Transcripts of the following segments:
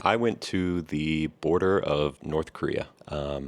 I went to the border of North Korea. Now,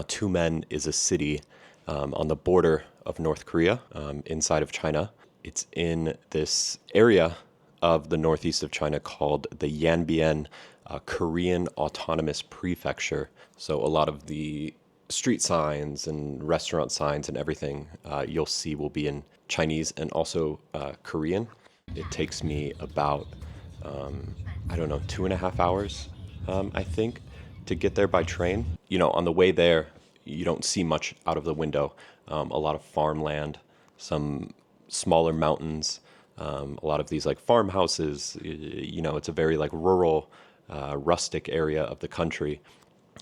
Tumen is a city on the border of North Korea, inside of China. It's in this area of the northeast of China called the Yanbian Korean Autonomous Prefecture. So a lot of the street signs and restaurant signs and everything you'll see will be in Chinese and also Korean. It takes me about, I don't know, 2.5 hours, I think, to get there by train. On the way there, you don't see much out of the window. A lot of farmland, some smaller mountains, a lot of these like farmhouses. It's a very like rural, rustic area of the country.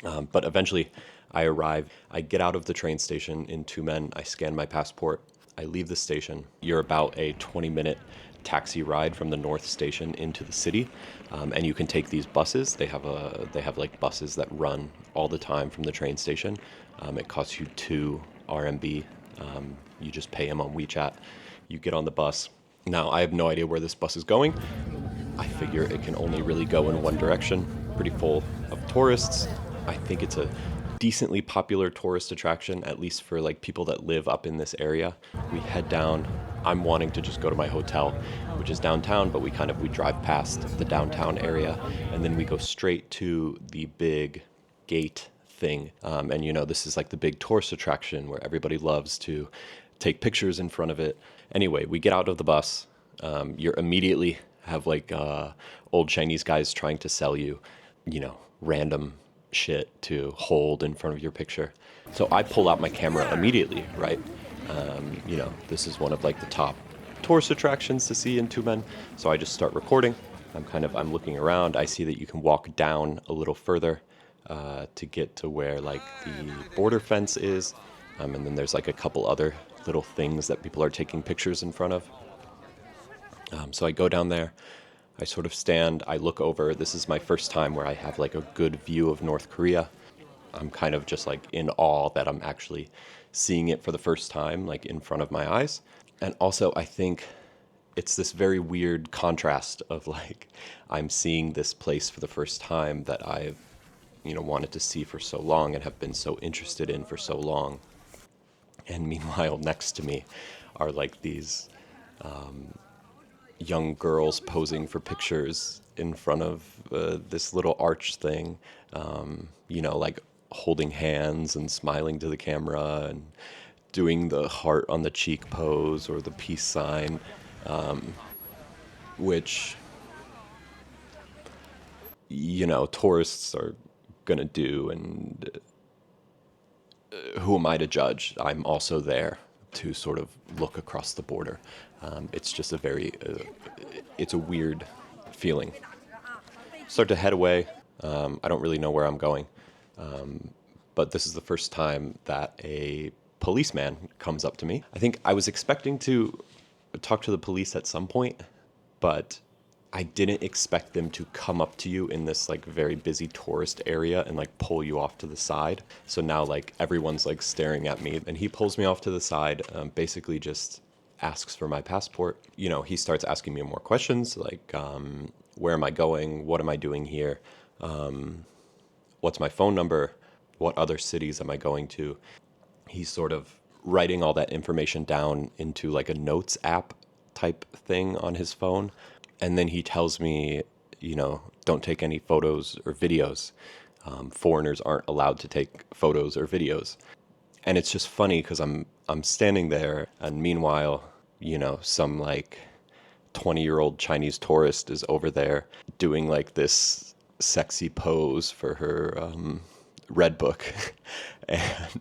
But eventually I arrive. I get out of the train station in Tumen. I scan my passport. I leave the station. You're about a 20-minute taxi ride from the north station into the city, and you can take these buses. They have like buses that run all the time from the train station. It costs you 2 RMB. You just pay them on WeChat. You get on the bus. Now, I have no idea where this bus is going. I figure it can only really go in one direction. Pretty full of tourists. I think it's a decently popular tourist attraction, at least for like people that live up in this area. We head down. I'm wanting to just go to my hotel, which is downtown, but we drive past the downtown area, and then we go straight to the big gate thing. And this is like the big tourist attraction where everybody loves to take pictures in front of it. Anyway, we get out of the bus. You're immediately have like old Chinese guys trying to sell you, random shit to hold in front of your picture. So I pull out my camera immediately, right? This is one of like the top tourist attractions to see in Tumen. So I just start recording. I'm looking around. I see that you can walk down a little further to get to where like the border fence is. And then there's like a couple other little things that people are taking pictures in front of. So I go down there. I sort of stand, I look over. This is my first time where I have like a good view of North Korea. I'm kind of just like in awe that I'm actually seeing it for the first time, like in front of my eyes. And also, I think it's this very weird contrast of like, I'm seeing this place for the first time that I've, wanted to see for so long and have been so interested in for so long. And meanwhile, next to me are like these young girls posing for pictures in front of this little arch thing, like holding hands and smiling to the camera and doing the heart on the cheek pose or the peace sign, which, tourists are gonna do. And who am I to judge? I'm also there to sort of look across the border. It's just it's a weird feeling. Start to head away. I don't really know where I'm going. But this is the first time that a policeman comes up to me. I think I was expecting to talk to the police at some point, but I didn't expect them to come up to you in this like very busy tourist area and like pull you off to the side. So now like everyone's like staring at me, and he pulls me off to the side, basically just asks for my passport. He starts asking me more questions like, where am I going? What am I doing here? What's my phone number? What other cities am I going to? He's sort of writing all that information down into like a notes app type thing on his phone. And then he tells me, don't take any photos or videos. Foreigners aren't allowed to take photos or videos. And it's just funny because I'm standing there, and meanwhile, some like 20-year-old Chinese tourist is over there doing like this sexy pose for her red book. And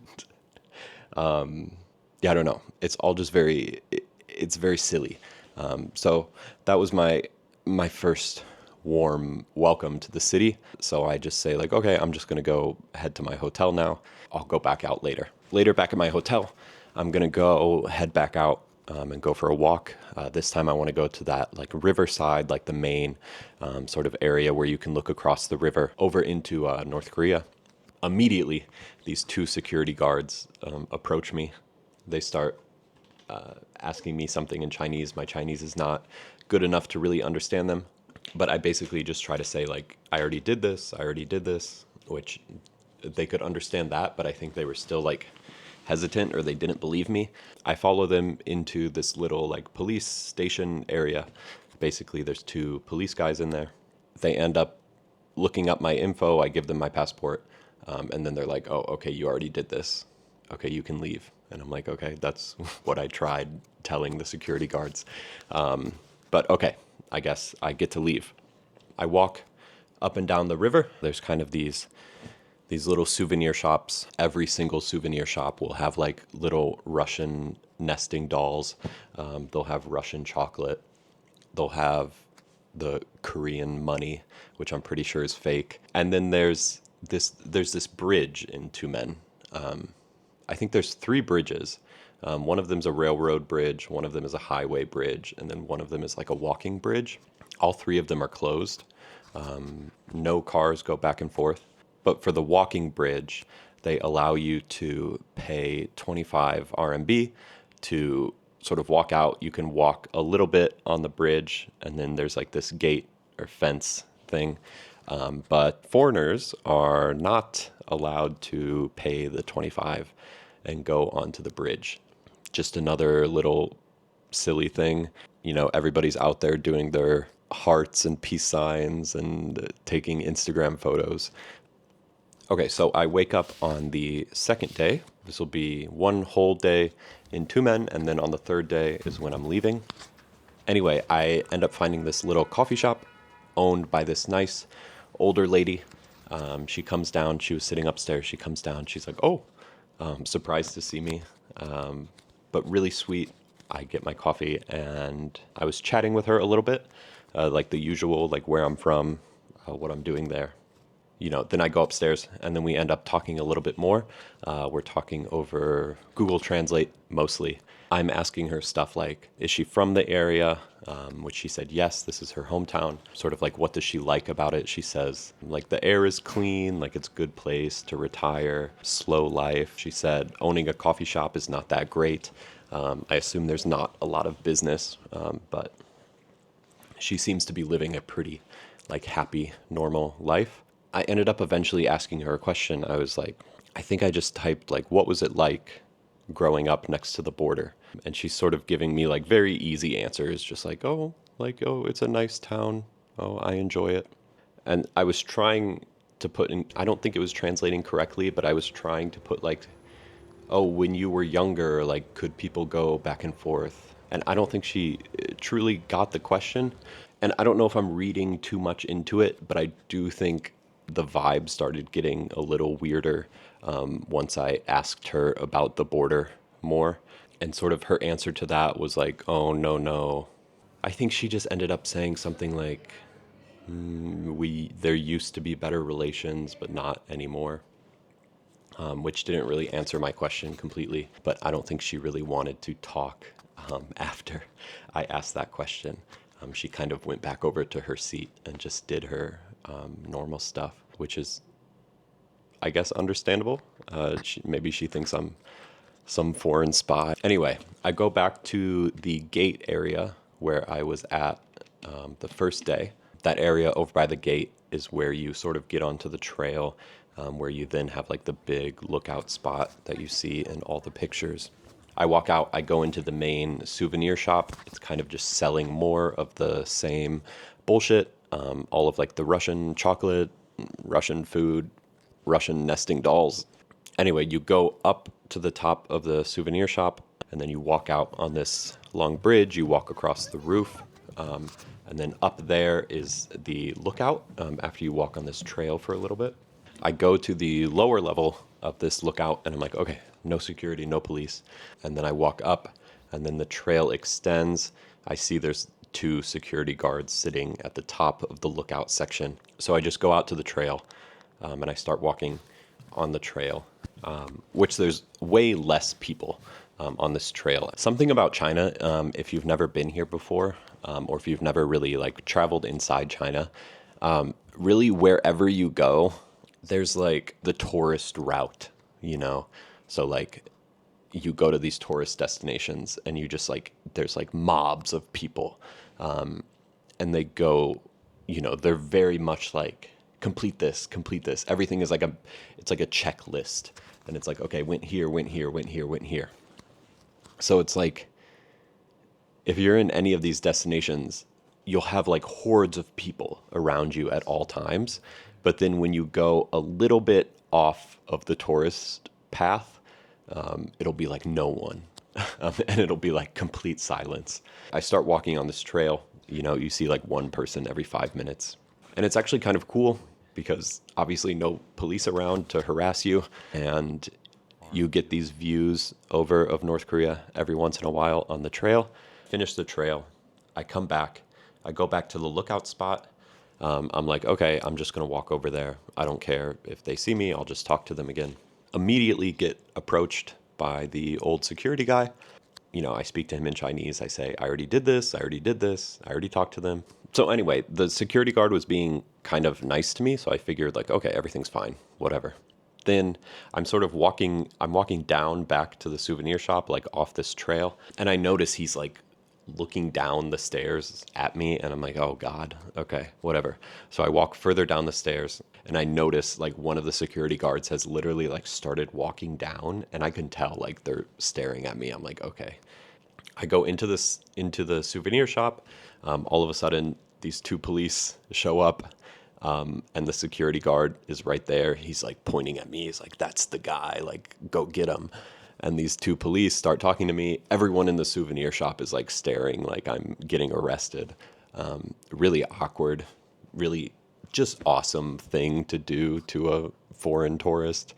yeah, I don't know. It's all just it's very silly. So that was my first warm welcome to the city. So I just say like, okay, I'm just going to go head to my hotel now. I'll go back out later. Later back at my hotel, I'm going to go head back out and go for a walk. This time I want to go to that like riverside, like the main sort of area where you can look across the river over into North Korea. Immediately, these two security guards approach me. They start asking me something in Chinese. My Chinese is not good enough to really understand them, but I basically just try to say, like, I already did this, which they could understand that, but I think they were still like hesitant or they didn't believe me. I follow them into this little like police station area. Basically, there's two police guys in there. They end up looking up my info. I give them my passport, and then they're like, "Oh, okay, you already did this. Okay, you can leave." And I'm like, "Okay, that's what I tried telling the security guards." But okay, I guess I get to leave. I walk up and down the river. There's kind of these little souvenir shops. Every single souvenir shop will have like little Russian nesting dolls. They'll have Russian chocolate. They'll have the Korean money, which I'm pretty sure is fake. And then there's this bridge in Tumen. I think there's three bridges. One of them's a railroad bridge, one of them is a highway bridge, and then one of them is like a walking bridge. All three of them are closed. No cars go back and forth. But for the walking bridge, they allow you to pay 25 RMB to sort of walk out. You can walk a little bit on the bridge, and then there's like this gate or fence thing. But foreigners are not allowed to pay the 25 and go onto the bridge. Just another little silly thing. You know, everybody's out there doing their hearts and peace signs and taking Instagram photos. Okay, so I wake up on the second day. This will be one whole day in Tumen, and then on the third day is when I'm leaving. Anyway, I end up finding this little coffee shop owned by this nice older lady. She comes down. She was sitting upstairs. She comes down. She's like, "Oh, surprised to see me," but really sweet. I get my coffee, and I was chatting with her a little bit, like the usual, like where I'm from, what I'm doing there. You know, then I go upstairs, and then we end up talking a little bit more. We're talking over Google Translate mostly. I'm asking her stuff like, is she from the area? Which she said, yes, this is her hometown. Sort of like, what does she like about it? She says, like, the air is clean, like it's a good place to retire, slow life. She said, owning a coffee shop is not that great. I assume there's not a lot of business, but she seems to be living a pretty, like, happy, normal life. I ended up eventually asking her a question. I was like, I think I just typed, like, what was it like growing up next to the border? And she's sort of giving me, like, very easy answers, just like, oh, it's a nice town. Oh, I enjoy it. And I was trying to put in, I don't think it was translating correctly, but I was trying to put, like, oh, when you were younger, like, could people go back and forth? And I don't think she truly got the question. And I don't know if I'm reading too much into it, but I do think the vibe started getting a little weirder once I asked her about the border more. And sort of her answer to that was like, oh, no, no. I think she just ended up saying something like, there used to be better relations, but not anymore. Which didn't really answer my question completely, but I don't think she really wanted to talk after I asked that question. She kind of went back over to her seat and just did her normal stuff, which is, I guess, understandable. Maybe she thinks I'm some foreign spy. Anyway, I go back to the gate area where I was at the first day. That area over by the gate is where you sort of get onto the trail, where you then have like the big lookout spot that you see in all the pictures. I walk out, I go into the main souvenir shop. It's kind of just selling more of the same bullshit. All of like the Russian chocolate, Russian food, Russian nesting dolls. Anyway, you go up to the top of the souvenir shop, and then you walk out on this long bridge. You walk across the roof, and then up there is the lookout after you walk on this trail for a little bit. I go to the lower level of this lookout, and I'm like, okay, no security, no police. And then I walk up, and then the trail extends. I see there's two security guards sitting at the top of the lookout section. So I just go out to the trail, and I start walking on the trail, which there's way less people on this trail. Something about China, if you've never been here before, or if you've never really like traveled inside China, really wherever you go, There's like the tourist route, you know? So like you go to these tourist destinations and you just like, there's like mobs of people. And they go, they're very much like, complete this, complete this. Everything is like it's like a checklist. And it's like, okay, went here, went here, went here, went here. So it's like, if you're in any of these destinations, you'll have like hordes of people around you at all times. But then when you go a little bit off of the tourist path, it'll be like no one. And it'll be like complete silence. I start walking on this trail, you see like one person every 5 minutes. And it's actually kind of cool because obviously no police around to harass you. And you get these views over of North Korea every once in a while on the trail. Finish the trail. I come back. I go back to the lookout spot. I'm like, okay, I'm just going to walk over there. I don't care if they see me. I'll just talk to them again. Immediately get approached by the old security guy. I speak to him in Chinese. I say, I already did this. I already did this. I already talked to them. So anyway, the security guard was being kind of nice to me. So I figured like, okay, everything's fine, whatever. Then I'm walking down back to the souvenir shop, like off this trail. And I notice he's like looking down the stairs at me. And I'm like, oh God, okay, whatever. So I walk further down the stairs and I notice like one of the security guards has literally like started walking down and I can tell like they're staring at me. I'm like, okay. I go into the souvenir shop. All of a sudden, these two police show up, and the security guard is right there. He's like pointing at me. He's like, "That's the guy. Like, go get him." And these two police start talking to me. Everyone in the souvenir shop is like staring, like I'm getting arrested. Really awkward. Really just awesome thing to do to a foreign tourist.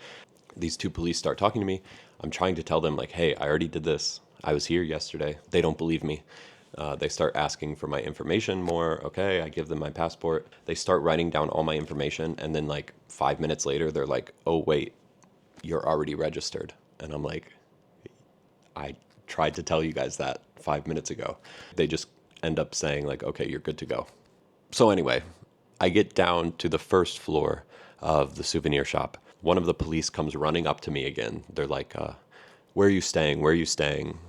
These two police start talking to me. I'm trying to tell them like, hey, I already did this. I was here yesterday. They don't believe me. They start asking for my information more. Okay, I give them my passport. They start writing down all my information. And then like 5 minutes later, they're like, oh, wait, you're already registered. And I'm like, I tried to tell you guys that 5 minutes ago. They just end up saying like, okay, you're good to go. So anyway, I get down to the first floor of the souvenir shop. One of the police comes running up to me again. They're like, where are you staying? Where are you staying?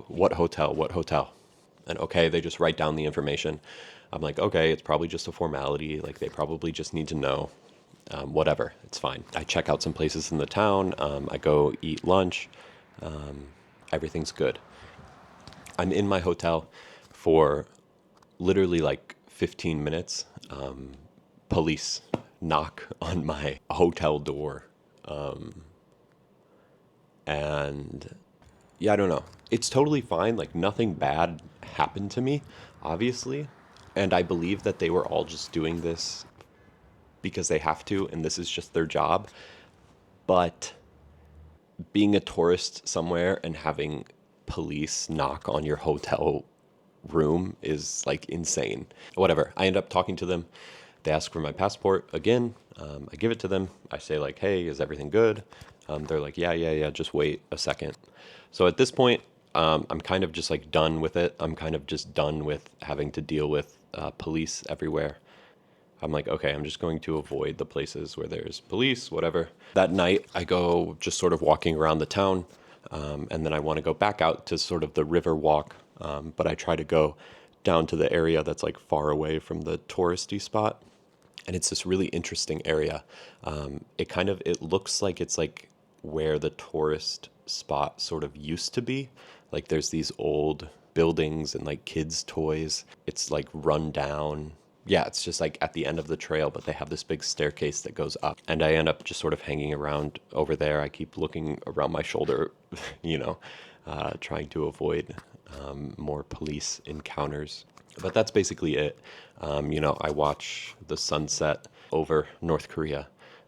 What hotel? What hotel? And okay, they just write down the information. I'm like, okay, it's probably just a formality. Like they probably just need to know. Whatever, it's fine. I check out some places in the town. I go eat lunch. Everything's good. I'm in my hotel for literally like 15 minutes. Police knock on my hotel door. And yeah, I don't know. It's totally fine. Like nothing bad happened to me, obviously. And I believe that they were all just doing this because they have to, and this is just their job. But being a tourist somewhere and having police knock on your hotel room is like insane. Whatever. I end up talking to them. They ask for my passport again. I give it to them. I say like, hey, is everything good? They're like, yeah, just wait a second. So at this point, I'm kind of just like done with it. I'm kind of just done with having to deal with police everywhere. I'm like, okay, I'm just going to avoid the places where there's police, whatever. That night, I go just sort of walking around the town, and then I want to go back out to sort of the river walk, but I try to go down to the area that's like far away from the touristy spot. And it's this really interesting area. It looks like it's like where the tourist spot sort of used to be. Like there's these old buildings and like kids' toys. It's like run down. Yeah, it's just like at the end of the trail, but they have this big staircase that goes up. And I end up just sort of hanging around over there. I keep looking around my shoulder, trying to avoid more police encounters. But that's basically it. I watch the sunset over North Korea.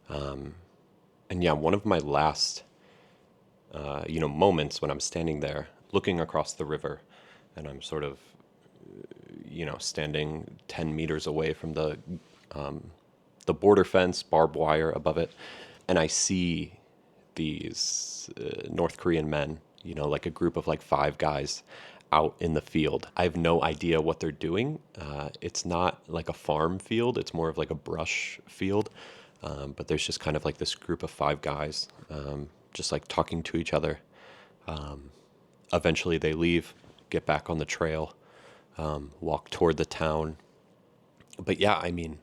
And yeah, one of my last, moments when I'm standing there looking across the river and I'm sort of, standing 10 meters away from the border fence, barbed wire above it. And I see these North Korean men, like a group of like 5 guys out in the field. I have no idea what they're doing. It's not like a farm field. It's more of like a brush field. But there's just kind of like this group of five guys, just like talking to each other. Eventually, they leave, get back on the trail, walk toward the town. But yeah, I mean,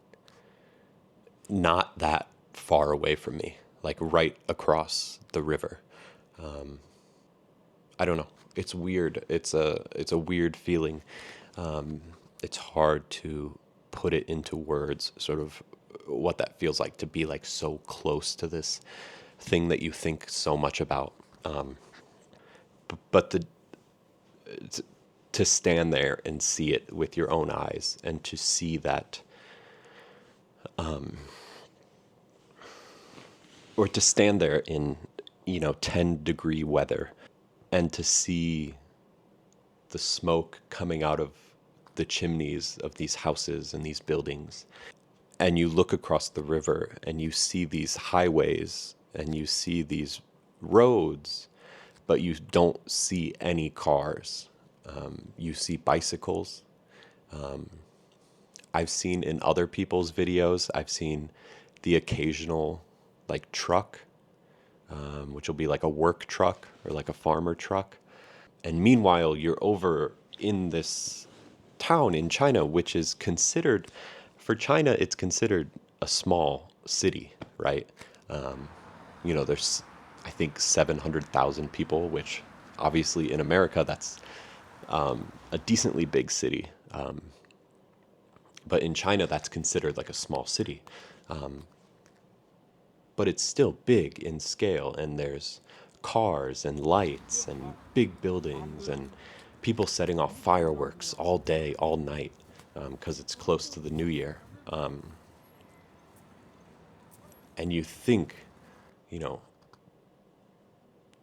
not that far away from me, like right across the river. I don't know. It's weird. It's a weird feeling. It's hard to put it into words, sort of what that feels like to be like so close to this thing that you think so much about. But to stand there and see it with your own eyes, and to see that, or to stand there in 10-degree weather, and to see the smoke coming out of the chimneys of these houses and these buildings, and you look across the river and you see these highways and you see these roads, but you don't see any cars. You see bicycles. I've seen in other people's videos, I've seen the occasional like truck, which will be like a work truck or like a farmer truck. And meanwhile, you're over in this town in China, which is considered, for China, it's considered a small city, right? There's, I think, 700,000 people, which obviously in America, that's a decently big city. But in China, that's considered like a small city. But it's still big in scale, and there's cars and lights and big buildings and people setting off fireworks all day, all night, because it's close to the New Year. And you think, you know,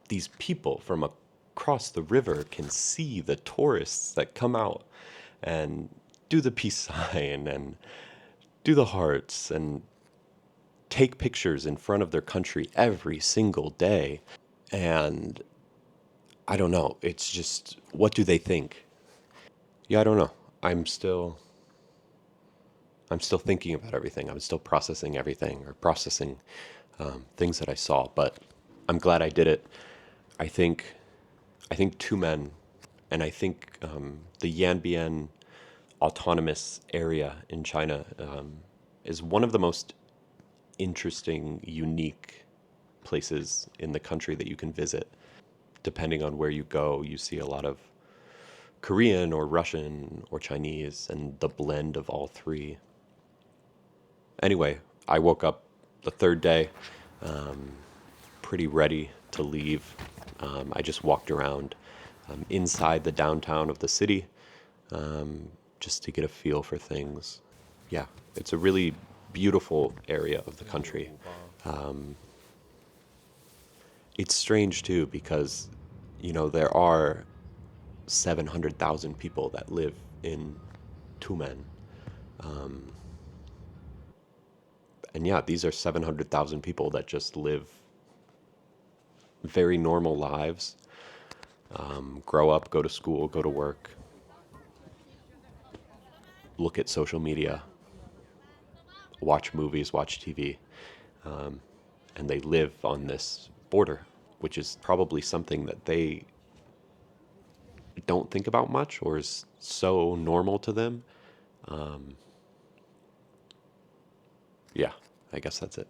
these people from across the river can see the tourists that come out and do the peace sign and do the hearts and take pictures in front of their country every single day. And I don't know, it's just, what do they think? Yeah, I don't know. I'm still thinking about everything. I'm still processing everything, or processing things that I saw. But I'm glad I did it. I think Tumen, and I think the Yanbian autonomous area in China is one of the most interesting, unique places in the country that you can visit. Depending on where you go, you see a lot of Korean or Russian or Chinese, and the blend of all three. Anyway, I woke up the third day pretty ready to leave. I just walked around inside the downtown of the city just to get a feel for things. Yeah, it's a really beautiful area of the country. It's strange too because, there are 700,000 people that live in Tumen. And yeah, these are 700,000 people that just live very normal lives, grow up, go to school, go to work, look at social media, watch movies, watch TV, and they live on this border, which is probably something that they don't think about much or is so normal to them. Yeah, I guess that's it.